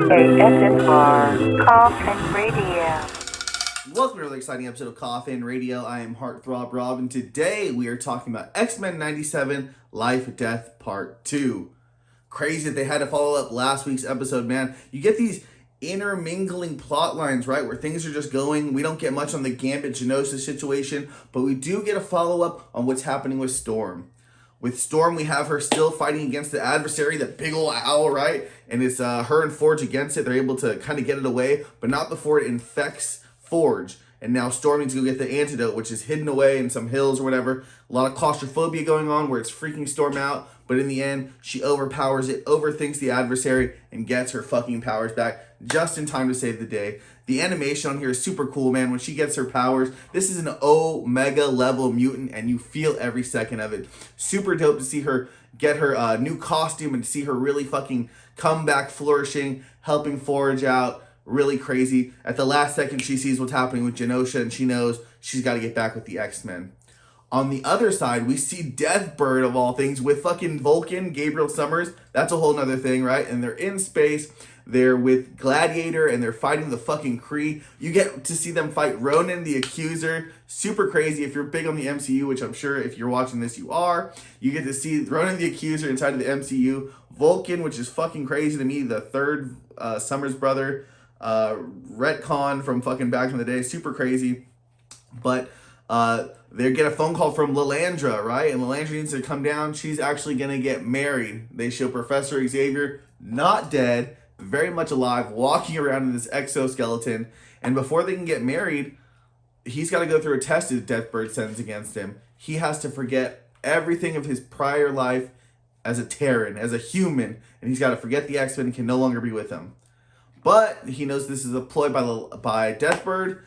ASMR Coffin Radio. Welcome to another exciting episode of Coffin Radio. I am Heartthrob Rob, and today we are talking about X-Men 97 Life Death Part 2. Crazy that they had to follow up last week's episode, man. You get these intermingling plot lines, right, where things are just going. We don't get much on the Gambit Genosha situation, but we do get a follow-up on what's happening with Storm. With Storm, we have her still fighting against the adversary, the big ol' owl, right? And it's her and Forge against it. They're able to kind of get it away, but not before it infects Forge. And now Storm needs to go get the antidote, which is hidden away in some hills or whatever. A lot of claustrophobia going on where it's freaking Storm out. But in the end, she overpowers it, overthinks the adversary, and gets her fucking powers back just in time to save the day. The animation on here is super cool, man. When she gets her powers, this is an Omega level mutant, and you feel every second of it. Super dope to see her get her new costume and to see her really fucking come back flourishing, helping Forge out. Really crazy. At the last second, she sees what's happening with Genosha, and she knows she's got to get back with the X-Men. On the other side, we see Deathbird, of all things, with fucking Vulcan, Gabriel Summers. That's a whole nother thing, right? And they're in space. They're with Gladiator, and they're fighting the fucking Kree. You get to see them fight Ronan, the Accuser. Super crazy. If you're big on the MCU, which I'm sure if you're watching this, you are. You get to see Ronan, the Accuser, inside of the MCU. Vulcan, which is fucking crazy to me. The third Summers brother. Retcon from fucking back in the day. Super crazy. But they get a phone call from Lilandra, right? And Lilandra needs to come down. She's actually going to get married. They show Professor Xavier not dead, very much alive, walking around in this exoskeleton. And before they can get married, he's got to go through a test that Deathbird sends against him. He has to forget everything of his prior life as a Terran, as a human. And he's got to forget the X-Men and can no longer be with them. But he knows this is a ploy by Deathbird.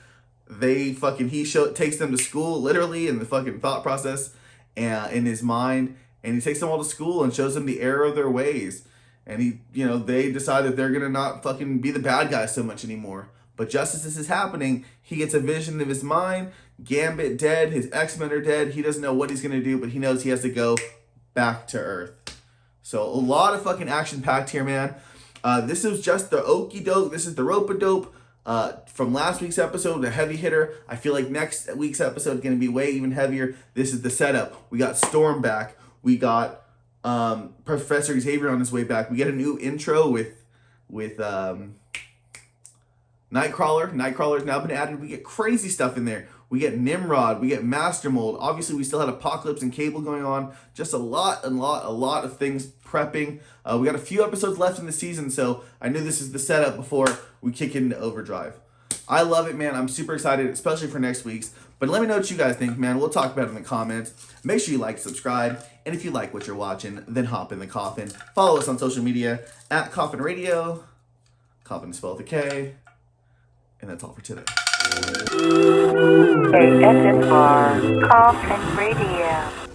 Takes them to school, literally, in the fucking thought process, and in his mind, and he takes them all to school and shows them the error of their ways. And they decide that they're gonna not fucking be the bad guys so much anymore. But just as this is happening, he gets a vision of his mind. Gambit dead, his X-Men are dead. He doesn't know what he's gonna do, but he knows he has to go back to Earth. So a lot of fucking action packed here, man. This is just the okie doke. This is the rope-a-dope from last week's episode, the heavy hitter. I feel like next week's episode is going to be way even heavier. This is the setup. We got Storm back. We got Professor Xavier on his way back. We get a new intro with Nightcrawler. Nightcrawler's now been added. We get crazy stuff in there. We get Nimrod. We get Master Mold. Obviously, we still had Apocalypse and Cable going on. Just a lot of things prepping. We got a few episodes left in the season, so I knew this is the setup before we kick into Overdrive. I love it, man. I'm super excited, especially for next week's. But let me know what you guys think, man. We'll talk about it in the comments. Make sure you like, subscribe, and if you like what you're watching, then hop in the coffin. Follow us on social media at Coffin Radio. Coffin is spelled with a K. And that's all for today. ASMR Coffin Radio.